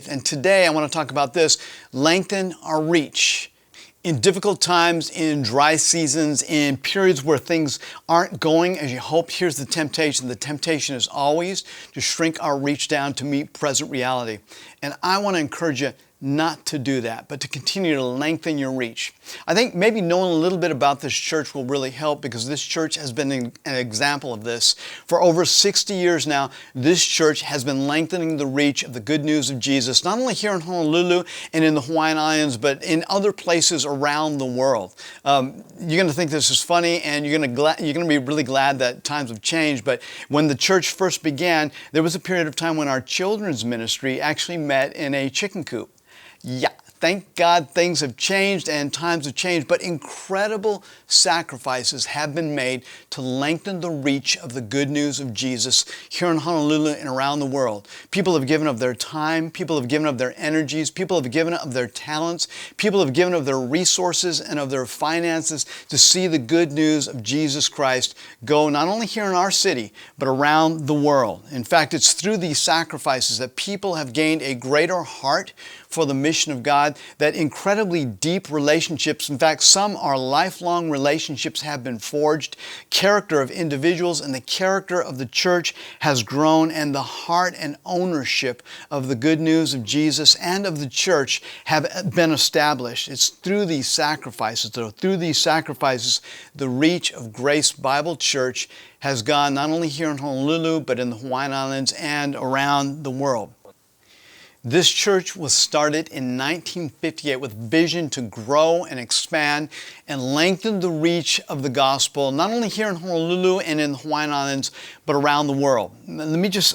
And today I want to talk about this: lengthen our reach. In difficult times, in dry seasons, in periods where things aren't going as you hope, here's the temptation. The temptation is always to shrink our reach down to meet present reality. And I want to encourage you not to do that, but to continue to lengthen your reach. I think maybe knowing a little bit about this church will really help, because this church has been an example of this. For over 60 years now, this church has been lengthening the reach of the good news of Jesus, not only here in Honolulu and in the Hawaiian Islands, but in other places around the world. You're going to think this is funny, and you're going to be really glad that times have changed. But when the church first began, there was a period of time when our children's ministry actually met in a chicken coop. Yeah, thank God things have changed and times have changed, but incredible sacrifices have been made to lengthen the reach of the good news of Jesus here in Honolulu and around the world. People have given of their time, people have given of their energies, people have given of their talents, people have given of their resources and of their finances to see the good news of Jesus Christ go not only here in our city, but around the world. In fact, it's through these sacrifices that people have gained a greater heart for the mission of God, that incredibly deep relationships, in fact, some are lifelong relationships, have been forged. Character of individuals and the character of the church has grown, and the heart and ownership of the good news of Jesus and of the church have been established. It's through these sacrifices, though, the reach of Grace Bible Church has gone not only here in Honolulu, but in the Hawaiian Islands and around the world. This church was started in 1958 with vision to grow and expand and lengthen the reach of the gospel, not only here in Honolulu and in the Hawaiian Islands, but around the world.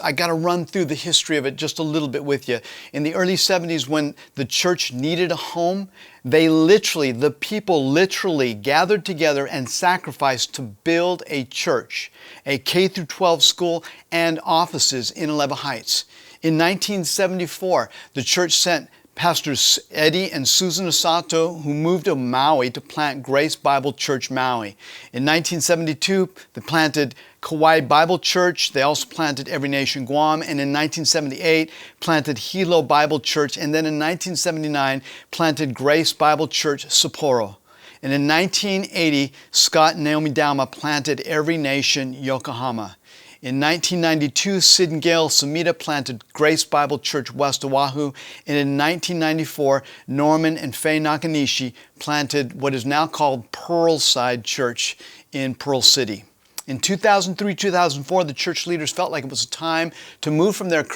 I got to run through the history of it just a little bit with you. In the early 70s, when the church needed a home, the people literally gathered together and sacrificed to build a church, a K-12 school, and offices in Alewa Heights. In 1974, the church sent Pastors Eddie and Susan Osato, who moved to Maui, to plant Grace Bible Church Maui. In 1972, they planted Kauai Bible Church. They also planted Every Nation Guam. And in 1978, planted Hilo Bible Church. And then in 1979, planted Grace Bible Church Sapporo. And in 1980, Scott and Naomi Dauma planted Every Nation Yokohama. In 1992, Sid and Gail Sumida planted Grace Bible Church West Oahu, and in 1994, Norman and Faye Nakanishi planted what is now called Pearlside Church in Pearl City. In 2003-2004, the church leaders felt like it was time to move from their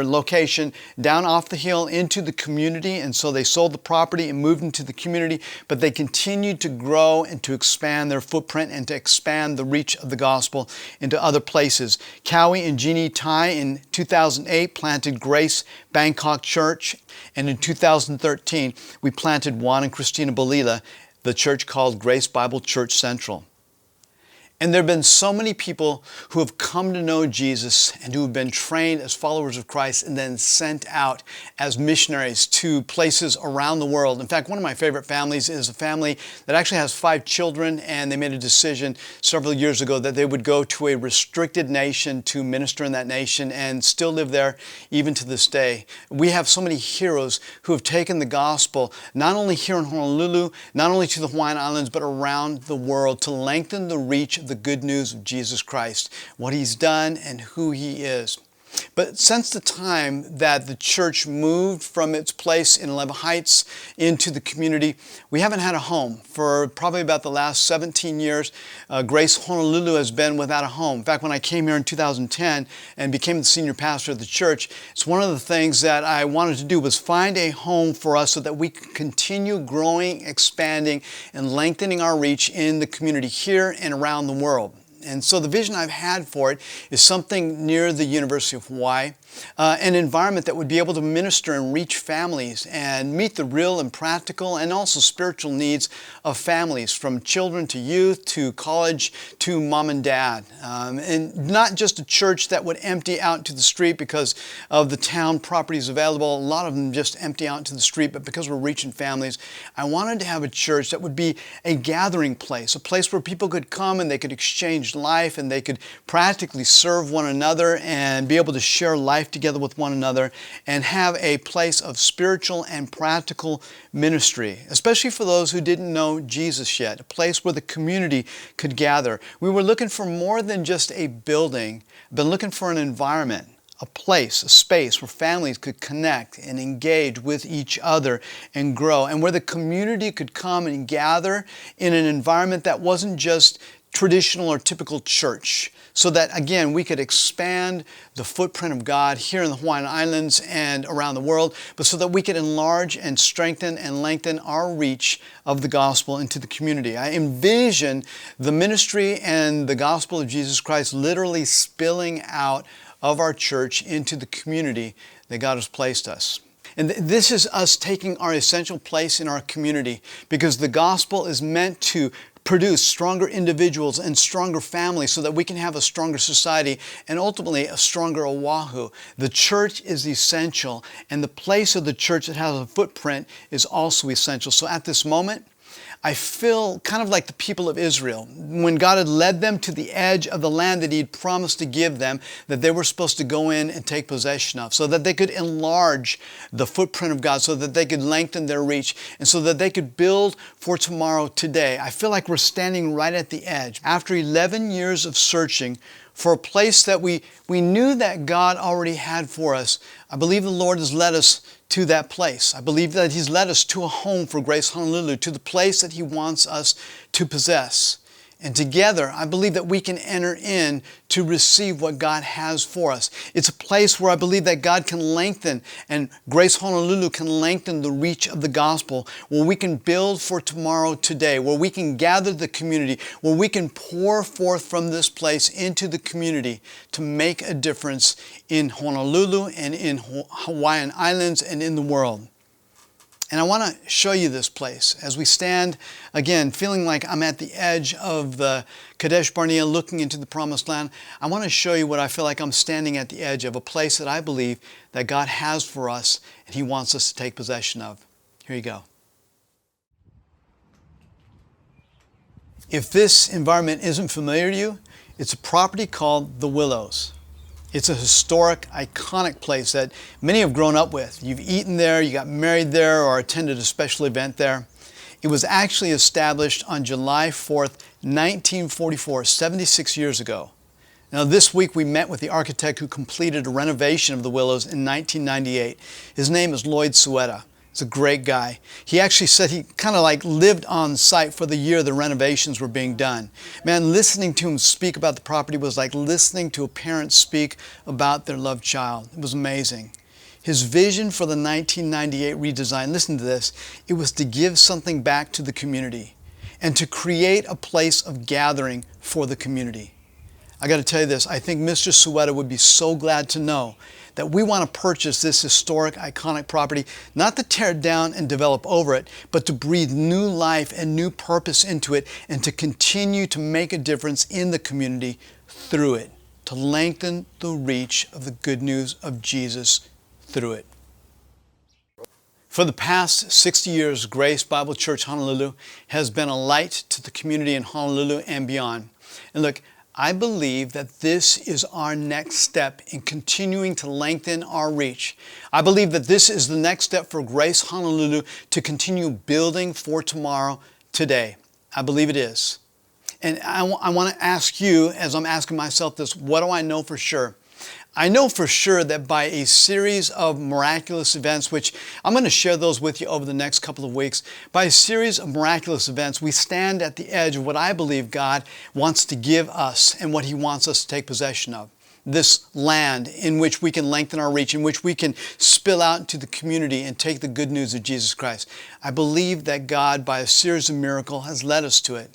location down off the hill into the community, and so they sold the property and moved into the community, but they continued to grow and to expand their footprint and to expand the reach of the gospel into other places. Cowie and Jeannie Tai in 2008 planted Grace Bangkok Church, and in 2013, we planted Juan and Christina Balila, the church called Grace Bible Church Central. And there have been so many people who have come to know Jesus and who have been trained as followers of Christ and then sent out as missionaries to places around the world. In fact, one of my favorite families is a family that actually has 5 children, and they made a decision several years ago that they would go to a restricted nation to minister in that nation and still live there even to this day. We have so many heroes who have taken the gospel not only here in Honolulu, not only to the Hawaiian Islands, but around the world to lengthen the reach of the good news of Jesus Christ, what He's done and who He is. But since the time that the church moved from its place in Alewa Heights into the community, we haven't had a home. For probably about the last 17 years, Grace Honolulu has been without a home. In fact, when I came here in 2010 and became the senior pastor of the church, it's one of the things that I wanted to do was find a home for us so that we could continue growing, expanding, and lengthening our reach in the community here and around the world. And so the vision I've had for it is something near the University of Hawaii, an environment that would be able to minister and reach families and meet the real and practical and also spiritual needs of families, from children to youth to college to mom and dad. And not just a church that would empty out to the street because of the town properties available. A lot of them just empty out to the street, but because we're reaching families, I wanted to have a church that would be a gathering place, a place where people could come and they could exchange exchange life, and they could practically serve one another and be able to share life together with one another and have a place of spiritual and practical ministry, especially for those who didn't know Jesus yet, a place where the community could gather. We were looking for more than just a building, but looking for an environment, a place, a space where families could connect and engage with each other and grow, and where the community could come and gather in an environment that wasn't just traditional or typical church, so that again we could expand the footprint of God here in the Hawaiian Islands and around the world, but so that we could enlarge and strengthen and lengthen our reach of the gospel into the community. I envision the ministry and the gospel of Jesus Christ literally spilling out of our church into the community that God has placed us. And this is us taking our essential place in our community, because the gospel is meant to produce stronger individuals and stronger families so that we can have a stronger society and ultimately a stronger Oahu. The church is essential, and the place of the church that has a footprint is also essential. So at this moment, I feel kind of like the people of Israel. When God had led them to the edge of the land that He had promised to give them, that they were supposed to go in and take possession of, so that they could enlarge the footprint of God, so that they could lengthen their reach, and so that they could build for tomorrow today. I feel like we're standing right at the edge. After 11 years of searching for a place that we knew that God already had for us, I believe the Lord has led us to that place. I believe that He's led us to a home for Grace Honolulu, to the place that He wants us to possess. And together, I believe that we can enter in to receive what God has for us. It's a place where I believe that God can lengthen, and Grace Honolulu can lengthen the reach of the gospel, where we can build for tomorrow today, where we can gather the community, where we can pour forth from this place into the community to make a difference in Honolulu and in Hawaiian Islands and in the world. And I want to show you this place as we stand, again, feeling like I'm at the edge of the Kadesh Barnea looking into the Promised Land. I want to show you what I feel like I'm standing at the edge of, a place that I believe that God has for us and He wants us to take possession of. Here you go. If this environment isn't familiar to you, it's a property called The Willows. It's a historic, iconic place that many have grown up with. You've eaten there, you got married there, or attended a special event there. It was actually established on July 4th, 1944, 76 years ago. Now this week we met with the architect who completed a renovation of the Willows in 1998. His name is Lloyd Suetta. He's a great guy. He actually said he kind of like lived on site for the year the renovations were being done. Man, listening to him speak about the property was like listening to a parent speak about their loved child. It was amazing. His vision for the 1998 redesign, listen to this, it was to give something back to the community and to create a place of gathering for the community. I got to tell you this, I think Mr. Suetta would be so glad to know that we want to purchase this historic, iconic property, not to tear it down and develop over it, but to breathe new life and new purpose into it, and to continue to make a difference in the community through it, to lengthen the reach of the good news of Jesus through it. For the past 60 years, Grace Bible Church Honolulu has been a light to the community in Honolulu and beyond. And look, I believe that this is our next step in continuing to lengthen our reach. I believe that this is the next step for Grace Honolulu to continue building for tomorrow today. I believe it is. And I want to ask you, as I'm asking myself this, what do I know for sure? I know for sure that by a series of miraculous events, which I'm going to share those with you over the next couple of weeks, by a series of miraculous events, we stand at the edge of what I believe God wants to give us and what He wants us to take possession of. This land in which we can lengthen our reach, in which we can spill out into the community and take the good news of Jesus Christ. I believe that God, by a series of miracles, has led us to it.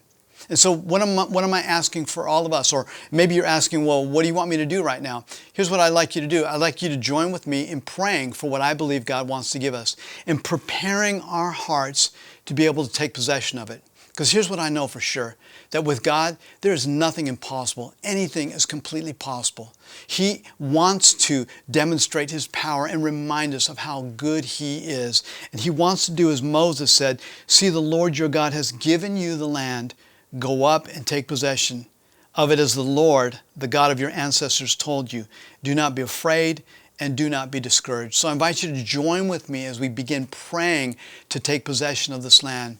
And so what am I asking for all of us? Or maybe you're asking, well, what do you want me to do right now? Here's what I'd like you to do. I'd like you to join with me in praying for what I believe God wants to give us, and preparing our hearts to be able to take possession of it. Because here's what I know for sure, that with God, there is nothing impossible. Anything is completely possible. He wants to demonstrate His power and remind us of how good He is. And He wants to do as Moses said, see, the Lord your God has given you the land. Go up and take possession of it as the Lord, the God of your ancestors, told you. Do not be afraid and do not be discouraged. So I invite you to join with me as we begin praying to take possession of this land.